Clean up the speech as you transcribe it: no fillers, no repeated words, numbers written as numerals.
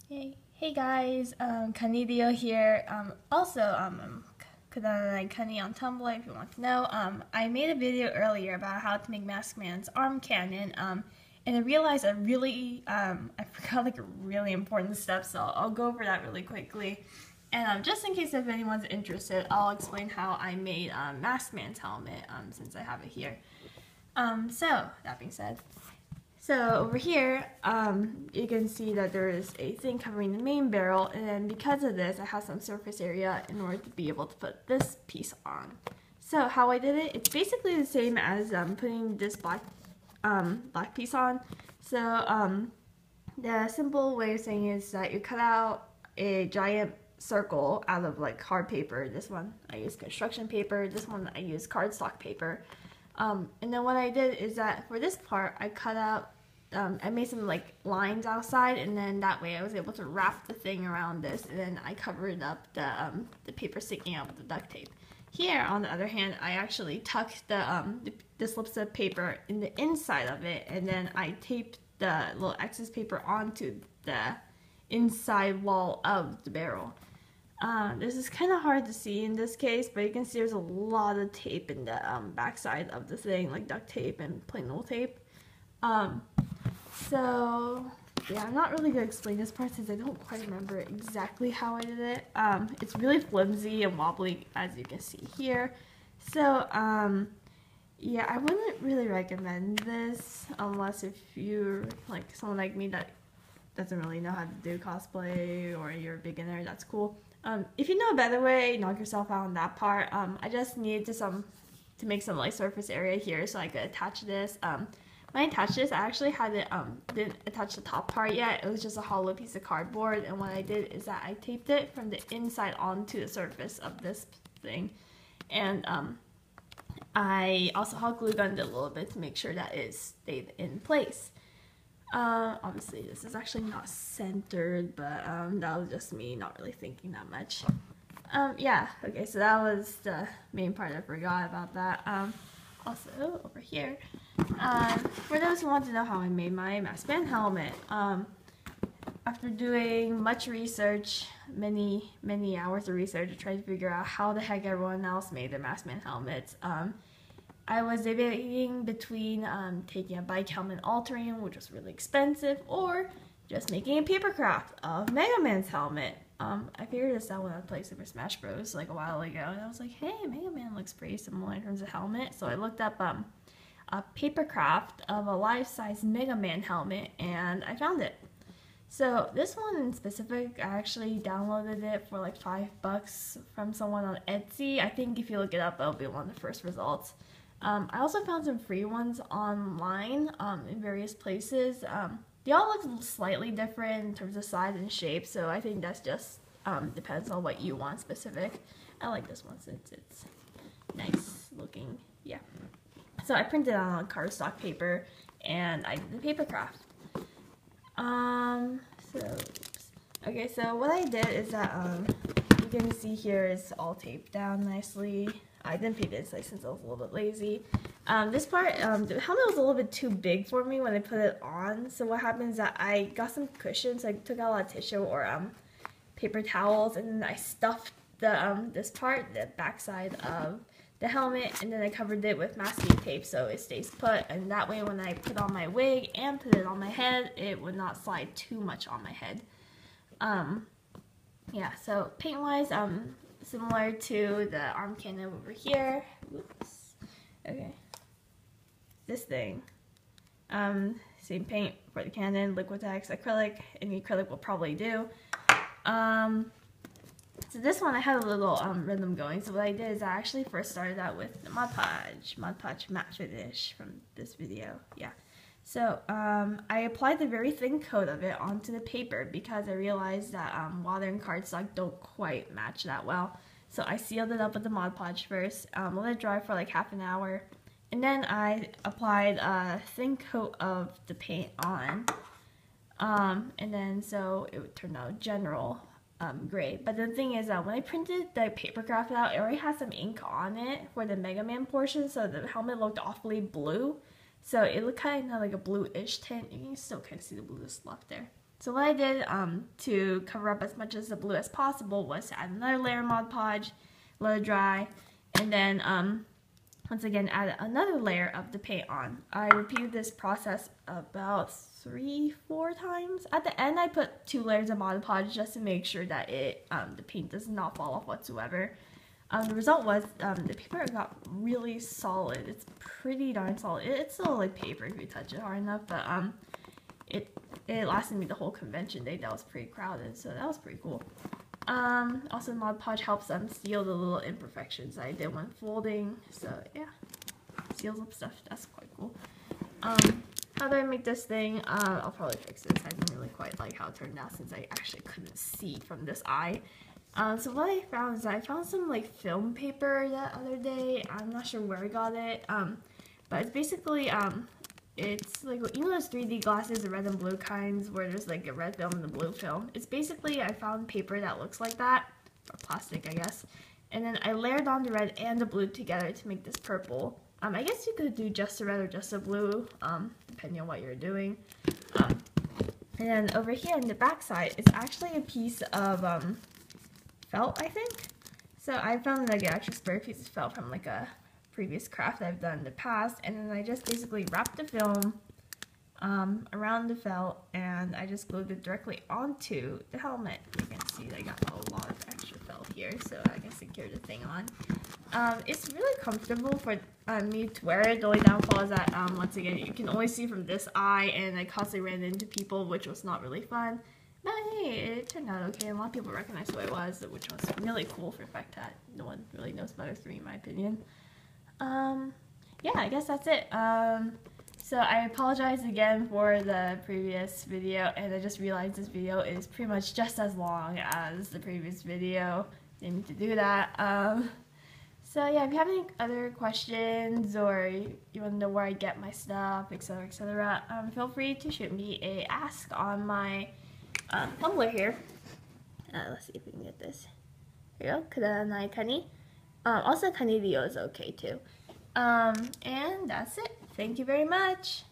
Hey guys, Kanidio here. I'm Kani on Tumblr if you want to know. I made a video earlier about how to make Mask Man's arm cannon, and I realized I forgot like a really important step, so I'll go over that really quickly. And just in case if anyone's interested, I'll explain how I made Mask Man's helmet, since I have it here. So, that being said, so over here, you can see that there is a thing covering the main barrel, and then because of this, I have some surface area in order to be able to put this piece on. So how I did it, it's basically the same as putting this black piece on. So the simple way of saying it is that you cut out a giant circle out of like hard paper. This one I use construction paper, this one I use cardstock paper. And then what I did is that for this part, I cut out, I made some like lines outside, and then that way I was able to wrap the thing around this, and then I covered up the paper sticking out with the duct tape. Here, on the other hand, I actually tucked the slips of paper in the inside of it, and then I taped the little excess paper onto the inside wall of the barrel. This is kind of hard to see in this case, but you can see there's a lot of tape in the backside of the thing, like duct tape and plain old tape. So yeah, I'm not really going to explain this part since I don't quite remember exactly how I did it. It's really flimsy and wobbly, as you can see here. So yeah, I wouldn't really recommend this unless if you're like someone like me that doesn't really know how to do cosplay, or you're a beginner. That's cool. If you know a better way, knock yourself out on that part. I just needed to make some like surface area here so I could attach this. When I attached this, I actually had it, didn't attach the top part yet. It was just a hollow piece of cardboard, and what I did is that I taped it from the inside onto the surface of this thing. And I also hot glue gunned it a little bit to make sure that it stayed in place. Obviously this is actually not centered, but that was just me not really thinking that much. Yeah, okay, so that was the main part. I forgot about that. Also, over here, for those who want to know how I made my Mask Man helmet, after doing much research, many hours of research to try to figure out how the heck everyone else made their Mask Man helmets, I was debating between taking a bike helmet and altering, which was really expensive, or just making a paper craft of Mega Man's helmet. I figured this out when I played Super Smash Bros. Like a while ago, and I was like, hey, Mega Man looks pretty similar in terms of helmet. So I looked up a paper craft of a life-size Mega Man helmet, and I found it. So this one in specific, I actually downloaded it for like $5 from someone on Etsy. I think if you look it up, it'll be one of the first results. I also found some free ones online in various places. They all look slightly different in terms of size and shape, so I think that's just depends on what you want specific. I like this one since it's nice looking. Yeah. So I printed it on cardstock paper, and I did the paper craft. Okay, so what I did is that you can see here is all taped down nicely. I didn't paint it since I was a little bit lazy. This part, the helmet was a little bit too big for me when I put it on. So what happens is that I got some cushions. I took out a lot of tissue or paper towels, and then I stuffed this part, the backside of the helmet, and then I covered it with masking tape so it stays put. And that way, when I put on my wig and put it on my head, it would not slide too much on my head. Yeah. So paint-wise, similar to the arm cannon over here. Oops. Okay. This thing. Same paint for the cannon, Liquitex, acrylic. Any acrylic will probably do. So this one I had a little rhythm going. So what I did is I actually first started out with the Mod Podge matte finish from this video. Yeah. So I applied the very thin coat of it onto the paper because I realized that water and cardstock don't quite match that well. So I sealed it up with the Mod Podge first, let it dry for like half an hour, and then I applied a thin coat of the paint on, and then so it would turn out general gray. But the thing is that when I printed the paper craft out, it already had some ink on it for the Mega Man portion, so the helmet looked awfully blue. So it looked kind of like a bluish tint. You can still kind of see the blue left there. So what I did to cover up as much of the blue as possible was to add another layer of Mod Podge, let it dry, and then once again add another layer of the paint on. I repeated this process about 3-4 times. At the end I put 2 layers of Mod Podge just to make sure that the paint does not fall off whatsoever. The result was the paper got really solid. It's pretty darn solid. It's still like paper if you touch it hard enough, but it lasted me the whole convention day. That was pretty crowded, so that was pretty cool. Also Mod Podge helps seal the little imperfections I did when folding, so yeah, seals up stuff. That's quite cool. How do I make this thing? I'll probably fix this. I didn't really quite like how it turned out since I actually couldn't see from this eye. So what I found is I found some like film paper that other day. I'm not sure where I got it, but it's basically it's like, you know those 3D glasses, the red and blue kinds, where there's like a red film and a blue film. It's basically, I found paper that looks like that, or plastic I guess, and then I layered on the red and the blue together to make this purple. I guess you could do just the red or just the blue, depending on what you're doing. And then over here on the back side, it's actually a piece of felt, I think. So I found like an actual spare piece of felt from like a previous craft I've done in the past, and then I just basically wrapped the film around the felt, and I just glued it directly onto the helmet. You can see I got a lot of extra felt here, so I can secure the thing on. It's really comfortable for me to wear it. The only downfall is that once again you can only see from this eye, and I constantly ran into people, which was not really fun. But hey, it turned out okay. A lot of people recognized who I was, which was really cool for the fact that no one really knows better than me, in my opinion. Yeah, I guess that's it. So I apologize again for the previous video, and I just realized this video is pretty much just as long as the previous video. Didn't mean to do that. So yeah, if you have any other questions or you want to know where I get my stuff, etc., etc., feel free to shoot me a ask on my Tumblr here. Let's see if we can get this. Here you go, Kudanai Kani. Also Kanidio is okay too. And that's it. Thank you very much.